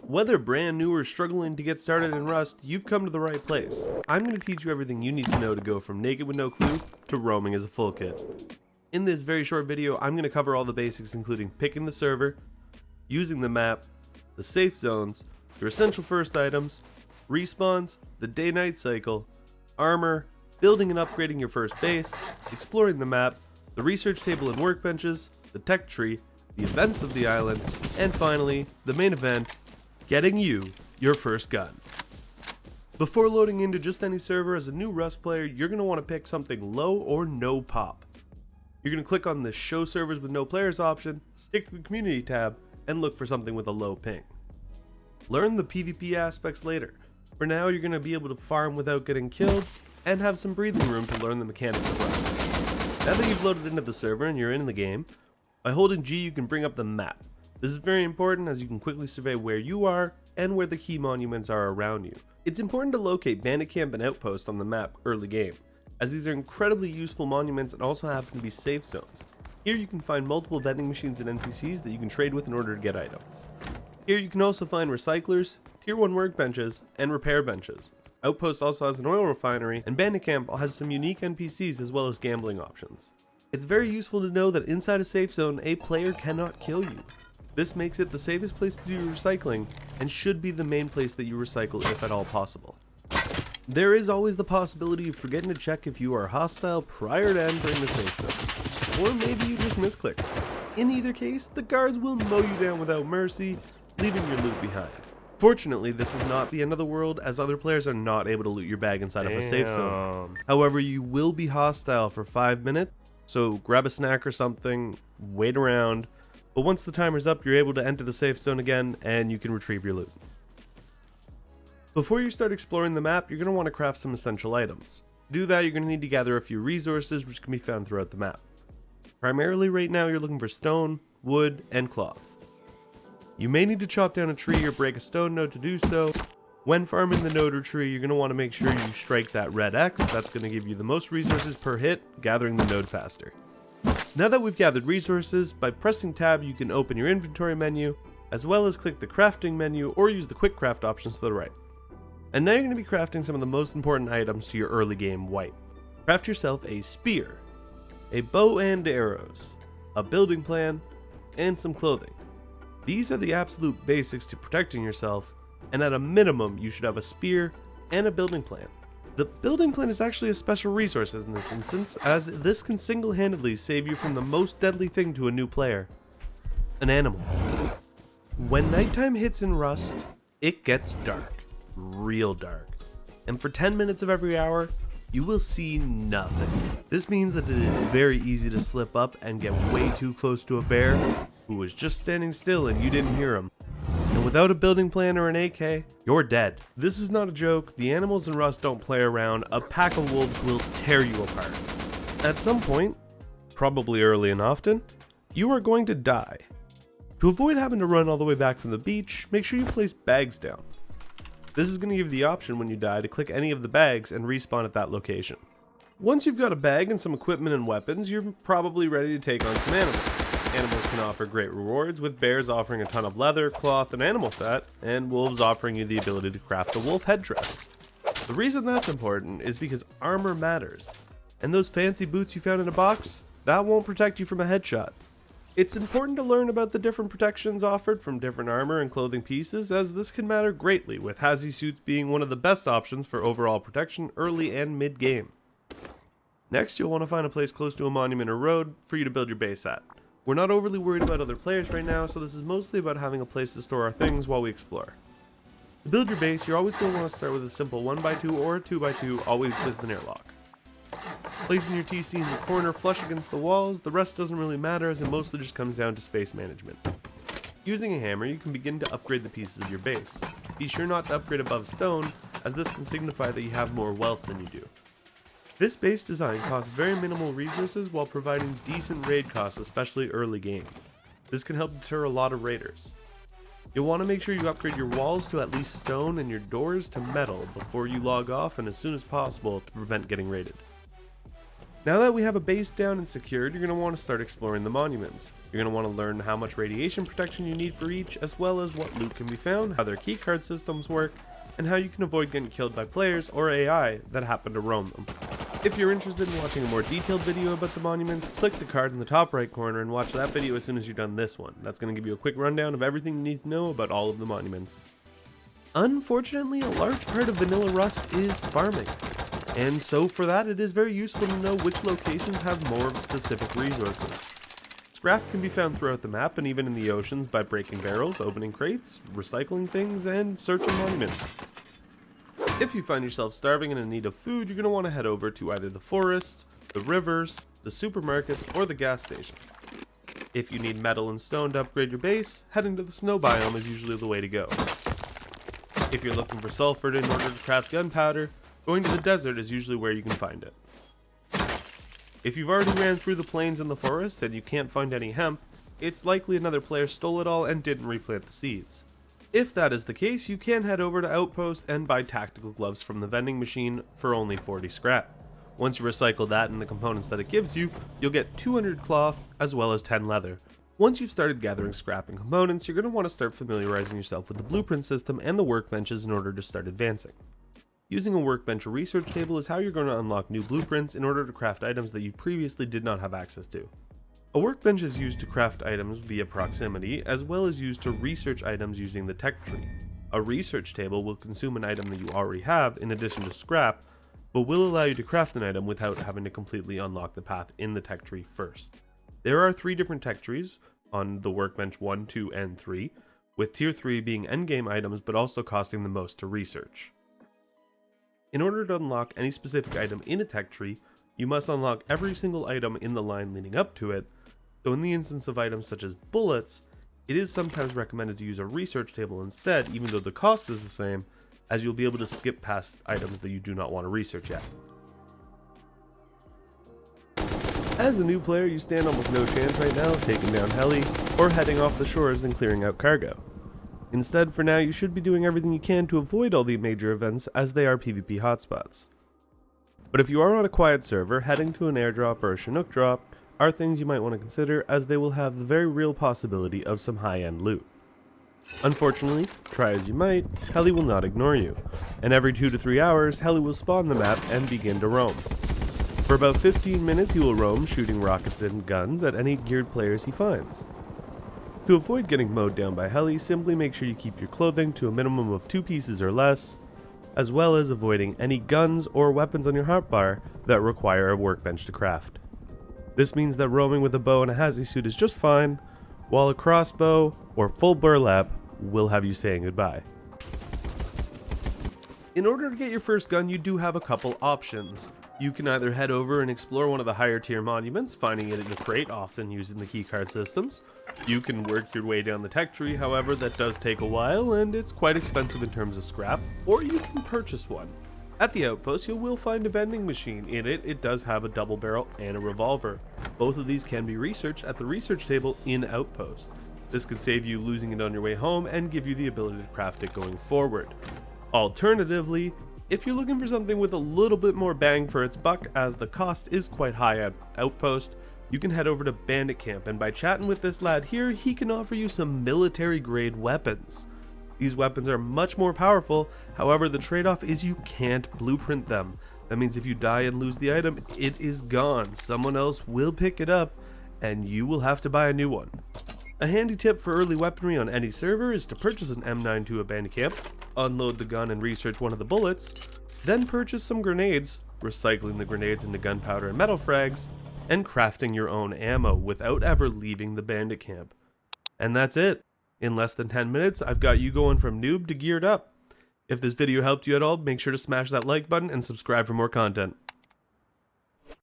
Whether brand new or struggling to get started in Rust, you've come to the right place. I'm going to teach you everything you need to know to go from naked with no clue to roaming as a full kit. In this very short video, I'm going to cover all the basics, including picking the server, using the map, the safe zones, your essential first items, respawns, the day-night cycle, armor, building and upgrading your first base, exploring the map, the research table and workbenches, the tech tree, the events of the island, and finally, the main event, getting you your first gun. Before loading into just any server as a new Rust player, you're going to want to pick something low or no pop. You're going to click on the show servers with no players option, stick to the community tab, and look for something with a low ping. Learn the PvP aspects later. For now, you're going to be able to farm without getting killed, and have some breathing room to learn the mechanics of Rust. Now that you've loaded into the server and you're in the game, by holding G you can bring up the map. This is very important as you can quickly survey where you are and where the key monuments are around you. It's important to locate bandit camp and outpost on the map early game, as these are incredibly useful monuments and also happen to be safe zones. Here you can find multiple vending machines and NPCs that you can trade with in order to get items. Here you can also find recyclers, tier 1 workbenches, and repair benches. Outpost also has an oil refinery, and bandit camp has some unique NPCs as well as gambling options. It's very useful to know that inside a safe zone, a player cannot kill you. This makes it the safest place to do your recycling, and should be the main place that you recycle if at all possible. There is always the possibility of forgetting to check if you are hostile prior to entering the safe zone, or maybe you just misclicked. In either case, the guards will mow you down without mercy, leaving your loot behind. Fortunately, this is not the end of the world, as other players are not able to loot your bag inside of a safe zone. However, you will be hostile for 5 minutes, so grab a snack or something, wait around, but once the timer's up, you're able to enter the safe zone again, and you can retrieve your loot. Before you start exploring the map, you're going to want to craft some essential items. To do that, you're going to need to gather a few resources which can be found throughout the map. Primarily right now, you're looking for stone, wood, and cloth. You may need to chop down a tree or break a stone node to do so. When farming the node or tree, you're going to want to make sure you strike that red X. That's going to give you the most resources per hit, gathering the node faster. Now that we've gathered resources, by pressing tab you can open your inventory menu, as well as click the crafting menu or use the quick craft options to the right. And now you're going to be crafting some of the most important items to your early game wipe. Craft yourself a spear, a bow and arrows, a building plan, and some clothing. These are the absolute basics to protecting yourself, and at a minimum you should have a spear and a building plan. The building plan is actually a special resource in this instance, as this can single-handedly save you from the most deadly thing to a new player: an animal. When nighttime hits in Rust, it gets dark, real dark, and for 10 minutes of every hour, you will see nothing. This means that it is very easy to slip up and get way too close to a bear who was just standing still and you didn't hear him. And without a building plan or an AK, you're dead. This is not a joke. The animals in Rust don't play around. A pack of wolves will tear you apart. At some point, probably early and often, you are going to die. To avoid having to run all the way back from the beach, make sure you place bags down. This is going to give you the option when you die to click any of the bags and respawn at that location. Once you've got a bag and some equipment and weapons, you're probably ready to take on some animals. Animals can offer great rewards, with bears offering a ton of leather, cloth, and animal fat, and wolves offering you the ability to craft a wolf headdress. The reason that's important is because armor matters, and those fancy boots you found in a box, that won't protect you from a headshot. It's important to learn about the different protections offered from different armor and clothing pieces, as this can matter greatly, with Hazy suits being one of the best options for overall protection early and mid-game. Next, you'll want to find a place close to a monument or road for you to build your base at. We're not overly worried about other players right now, so this is mostly about having a place to store our things while we explore. To build your base, you're always going to want to start with a simple 1x2 or 2x2, always with an airlock. Placing your TC in the corner flush against the walls, the rest doesn't really matter, as it mostly just comes down to space management. Using a hammer, you can begin to upgrade the pieces of your base. Be sure not to upgrade above stone, as this can signify that you have more wealth than you do. This base design costs very minimal resources while providing decent raid costs, especially early game. This can help deter a lot of raiders. You'll want to make sure you upgrade your walls to at least stone and your doors to metal before you log off, and as soon as possible to prevent getting raided. Now that we have a base down and secured, you're going to want to start exploring the monuments. You're going to want to learn how much radiation protection you need for each, as well as what loot can be found, how their keycard systems work, and how you can avoid getting killed by players or AI that happen to roam them. If you're interested in watching a more detailed video about the monuments, click the card in the top right corner and watch that video as soon as you're done this one. That's going to give you a quick rundown of everything you need to know about all of the monuments. Unfortunately, a large part of vanilla Rust is farming, and so for that it is very useful to know which locations have more of specific resources. Scrap can be found throughout the map and even in the oceans by breaking barrels, opening crates, recycling things, and searching monuments. If you find yourself starving and in need of food, you're going to want to head over to either the forest, the rivers, the supermarkets, or the gas stations. If you need metal and stone to upgrade your base, heading to the snow biome is usually the way to go. If you're looking for sulfur in order to craft gunpowder, going to the desert is usually where you can find it. If you've already ran through the plains and the forest and you can't find any hemp, it's likely another player stole it all and didn't replant the seeds. If that is the case, you can head over to Outpost and buy tactical gloves from the vending machine for only 40 scrap. Once you recycle that and the components that it gives you, you'll get 200 cloth as well as 10 leather. Once you've started gathering scrap and components, you're going to want to start familiarizing yourself with the blueprint system and the workbenches in order to start advancing. Using a workbench or research table is how you're going to unlock new blueprints in order to craft items that you previously did not have access to. A workbench is used to craft items via proximity, as well as used to research items using the tech tree. A research table will consume an item that you already have in addition to scrap, but will allow you to craft an item without having to completely unlock the path in the tech tree first. There are 3 different tech trees on the workbench 1, 2, and 3, with tier 3 being endgame items but also costing the most to research. In order to unlock any specific item in a tech tree, you must unlock every single item in the line leading up to it, so in the instance of items such as bullets, it is sometimes recommended to use a research table instead, even though the cost is the same, as you'll be able to skip past items that you do not want to research yet. As a new player, you stand almost no chance right now of taking down heli, or heading off the shores and clearing out cargo. Instead, for now, you should be doing everything you can to avoid all the major events as they are PvP hotspots. But if you are on a quiet server, heading to an airdrop or a Chinook drop are things you might want to consider, as they will have the very real possibility of some high-end loot. Unfortunately, try as you might, heli will not ignore you, and every 2 to 3 hours, heli will spawn the map and begin to roam. For about 15 minutes he will roam, shooting rockets and guns at any geared players he finds. To avoid getting mowed down by heli, simply make sure you keep your clothing to a minimum of 2 pieces or less, as well as avoiding any guns or weapons on your hotbar that require a workbench to craft. This means that roaming with a bow and a hazy suit is just fine, while a crossbow or full burlap will have you saying goodbye. In order to get your first gun, you do have a couple options. You can either head over and explore one of the higher tier monuments, finding it in a crate, often using the keycard systems. You can work your way down the tech tree, however that does take a while and it's quite expensive in terms of scrap, or you can purchase one. At the outpost, you will find a vending machine. In it, it does have a double barrel and a revolver. Both of these can be researched at the research table in Outpost. This could save you losing it on your way home and give you the ability to craft it going forward. Alternatively, if you're looking for something with a little bit more bang for its buck, as the cost is quite high at Outpost, you can head over to Bandit Camp, and by chatting with this lad here, he can offer you some military grade weapons. These weapons are much more powerful, however the trade-off is you can't blueprint them. That means if you die and lose the item, it is gone. Someone else will pick it up, and you will have to buy a new one. A handy tip for early weaponry on any server is to purchase an M92 at Bandit Camp, unload the gun and research one of the bullets, then purchase some grenades, recycling the grenades into gunpowder and metal frags, and crafting your own ammo without ever leaving the Bandit Camp. And that's it. In less than 10 minutes, I've got you going from noob to geared up. If this video helped you at all, make sure to smash that like button and subscribe for more content.